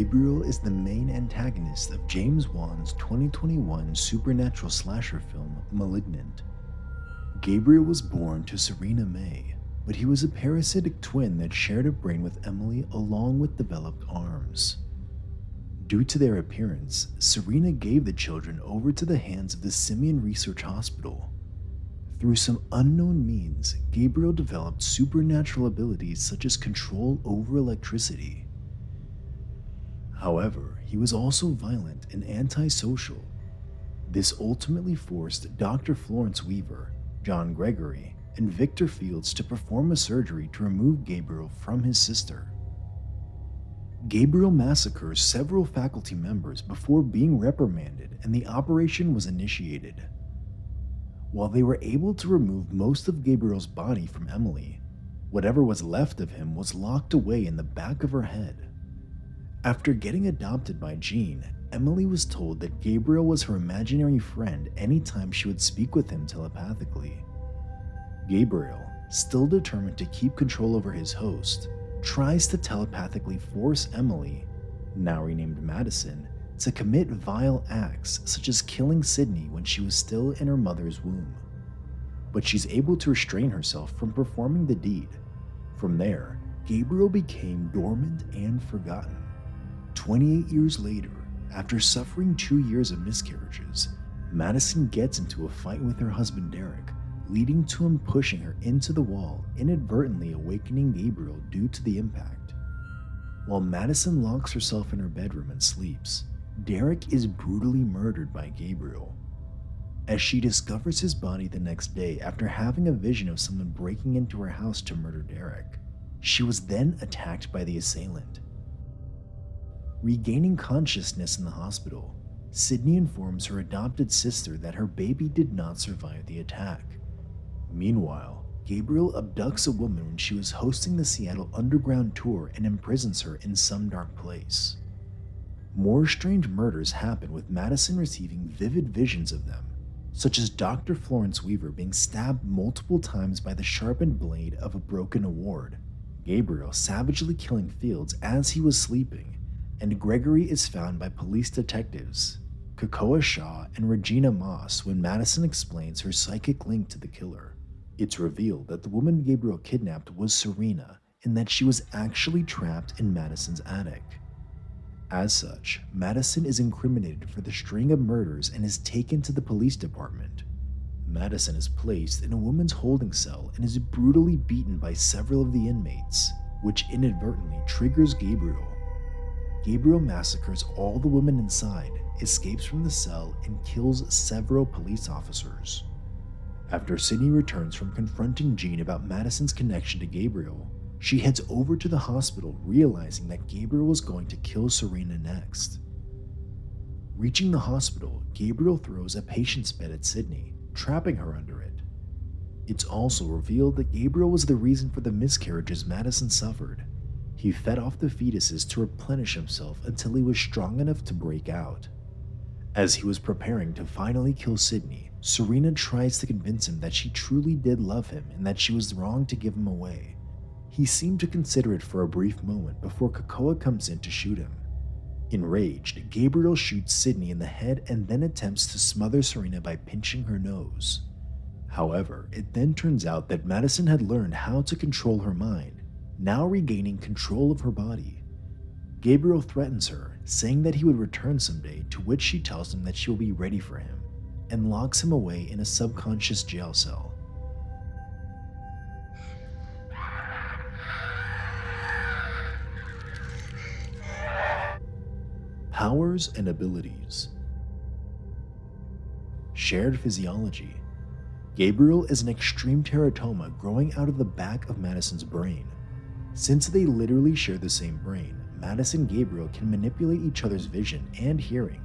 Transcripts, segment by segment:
Gabriel is the main antagonist of James Wan's 2021 supernatural slasher film, *Malignant*. Gabriel was born to Serena May, but he was a parasitic twin that shared a brain with Emily along with developed arms. Due to their appearance, Serena gave the children over to the hands of the Simion Research Hospital. Through some unknown means, Gabriel developed supernatural abilities such as control over electricity. However, he was also violent and antisocial. This ultimately forced Dr. Florence Weaver, John Gregory, and Victor Fields to perform a surgery to remove Gabriel from his sister. Gabriel massacres several faculty members before being reprimanded, and the operation was initiated. While they were able to remove most of Gabriel's body from Emily, whatever was left of him was locked away in the back of her head. After getting adopted by Jean, Emily was told that Gabriel was her imaginary friend anytime she would speak with him telepathically. Gabriel, still determined to keep control over his host, tries to telepathically force Emily, now renamed Madison, to commit vile acts such as killing Sydney when she was still in her mother's womb. But she's able to restrain herself from performing the deed. From there, Gabriel became dormant and forgotten. 28 years later, after suffering 2 years of miscarriages, Madison gets into a fight with her husband Derek, leading to him pushing her into the wall, inadvertently awakening Gabriel due to the impact. While Madison locks herself in her bedroom and sleeps, Derek is brutally murdered by Gabriel. As she discovers his body the next day after having a vision of someone breaking into her house to murder Derek, she was then attacked by the assailant. Regaining consciousness in the hospital, Sydney informs her adopted sister that her baby did not survive the attack. Meanwhile, Gabriel abducts a woman when she was hosting the Seattle Underground tour and imprisons her in some dark place. More strange murders happen, with Madison receiving vivid visions of them, such as Dr. Florence Weaver being stabbed multiple times by the sharpened blade of a broken award, Gabriel savagely killing Fields as he was sleeping, and Gregory is found by police detectives, Kakoa Shaw and Regina Moss, when Madison explains her psychic link to the killer. It's revealed that the woman Gabriel kidnapped was Serena, and that she was actually trapped in Madison's attic. As such, Madison is incriminated for the string of murders and is taken to the police department. Madison is placed in a woman's holding cell and is brutally beaten by several of the inmates, which inadvertently triggers Gabriel. Gabriel massacres all the women inside, escapes from the cell, and kills several police officers. After Sydney returns from confronting Jean about Madison's connection to Gabriel, she heads over to the hospital, realizing that Gabriel was going to kill Serena next. Reaching the hospital, Gabriel throws a patient's bed at Sydney, trapping her under it. It's also revealed that Gabriel was the reason for the miscarriages Madison suffered. He fed off the fetuses to replenish himself until he was strong enough to break out. As he was preparing to finally kill Sydney, Serena tries to convince him that she truly did love him and that she was wrong to give him away. He seemed to consider it for a brief moment before Kakoa comes in to shoot him. Enraged, Gabriel shoots Sydney in the head and then attempts to smother Serena by pinching her nose. However, it then turns out that Madison had learned how to control her mind, now regaining control of her body. Gabriel threatens her, saying that he would return someday, to which she tells him that she will be ready for him, and locks him away in a subconscious jail cell. Powers and abilities. Shared physiology. Gabriel is an extreme teratoma growing out of the back of Madison's brain. Since they literally share the same brain, Madison and Gabriel can manipulate each other's vision and hearing.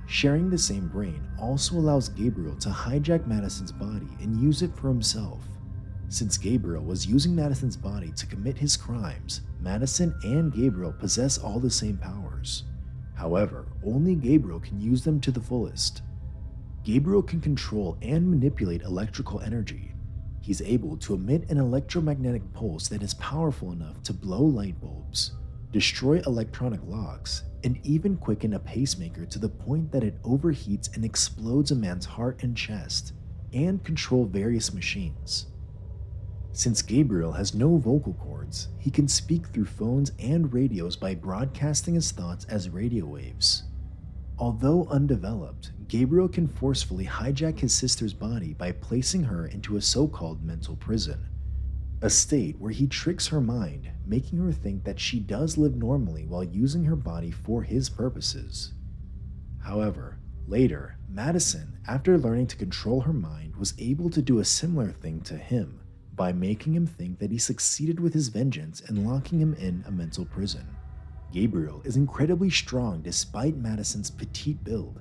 Sharing the same brain also allows Gabriel to hijack Madison's body and use it for himself. Since Gabriel was using Madison's body to commit his crimes, Madison and Gabriel possess all the same powers. However, only Gabriel can use them to the fullest. Gabriel can control and manipulate electrical energy. He's able to emit an electromagnetic pulse that is powerful enough to blow light bulbs. destroy electronic locks, and even quicken a pacemaker to the point that it overheats and explodes a man's heart and chest, and control various machines. Since Gabriel has no vocal cords, he can speak through phones and radios by broadcasting his thoughts as radio waves. Although undeveloped, Gabriel can forcefully hijack his sister's body by placing her into a so-called mental prison, a state where he tricks her mind, making her think that she does live normally while using her body for his purposes. However, later, Madison, after learning to control her mind, was able to do a similar thing to him by making him think that he succeeded with his vengeance and locking him in a mental prison. Gabriel is incredibly strong despite Madison's petite build.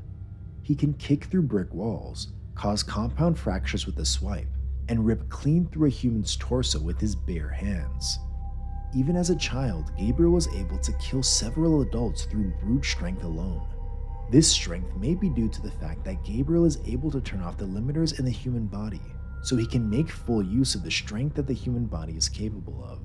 He can kick through brick walls, cause compound fractures with a swipe, and rip clean through a human's torso with his bare hands. Even as a child, Gabriel was able to kill several adults through brute strength alone. This strength may be due to the fact that Gabriel is able to turn off the limiters in the human body, so he can make full use of the strength that the human body is capable of.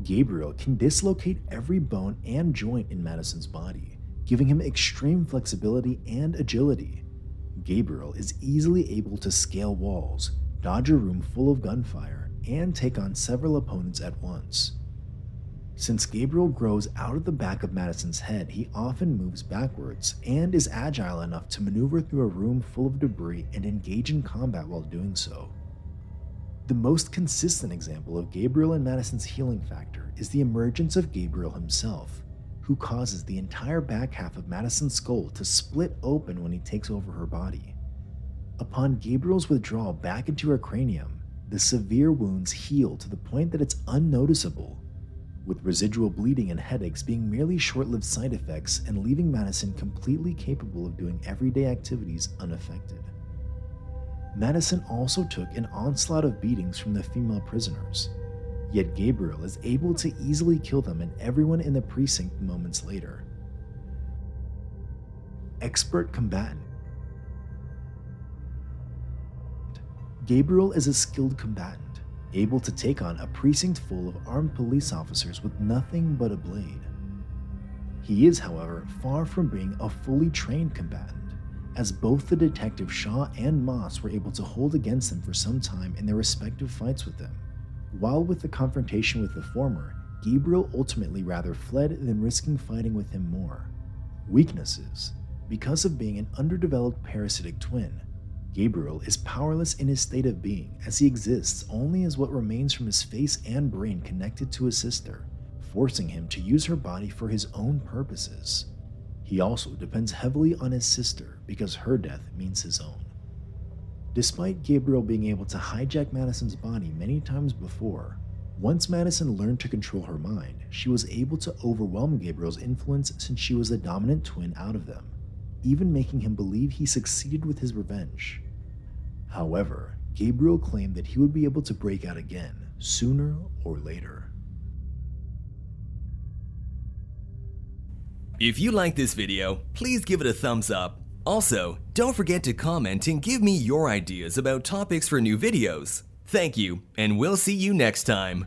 Gabriel can dislocate every bone and joint in Madison's body, giving him extreme flexibility and agility. Gabriel is easily able to scale walls, dodge a room full of gunfire, and take on several opponents at once. Since Gabriel grows out of the back of Madison's head, he often moves backwards and is agile enough to maneuver through a room full of debris and engage in combat while doing so. The most consistent example of Gabriel and Madison's healing factor is the emergence of Gabriel himself, who causes the entire back half of Madison's skull to split open when he takes over her body. Upon Gabriel's withdrawal back into her cranium, the severe wounds heal to the point that it's unnoticeable, with residual bleeding and headaches being merely short-lived side effects and leaving Madison completely capable of doing everyday activities unaffected. Madison also took an onslaught of beatings from the female prisoners, yet Gabriel is able to easily kill them and everyone in the precinct moments later. Expert combatant. Gabriel is a skilled combatant, able to take on a precinct full of armed police officers with nothing but a blade. He is, however, far from being a fully trained combatant, as both the detective Shaw and Moss were able to hold against him for some time in their respective fights with him. While with the confrontation with the former, Gabriel ultimately rather fled than risking fighting with him more. Weaknesses. Because of being an underdeveloped parasitic twin, Gabriel is powerless in his state of being, as he exists only as what remains from his face and brain connected to his sister, forcing him to use her body for his own purposes. He also depends heavily on his sister because her death means his own. Despite Gabriel being able to hijack Madison's body many times before, once Madison learned to control her mind, she was able to overwhelm Gabriel's influence since she was the dominant twin out of them, even making him believe he succeeded with his revenge. However, Gabriel claimed that he would be able to break out again, sooner or later. If you like this video, please give it a thumbs up. Also, don't forget to comment and give me your ideas about topics for new videos. Thank you, and we'll see you next time.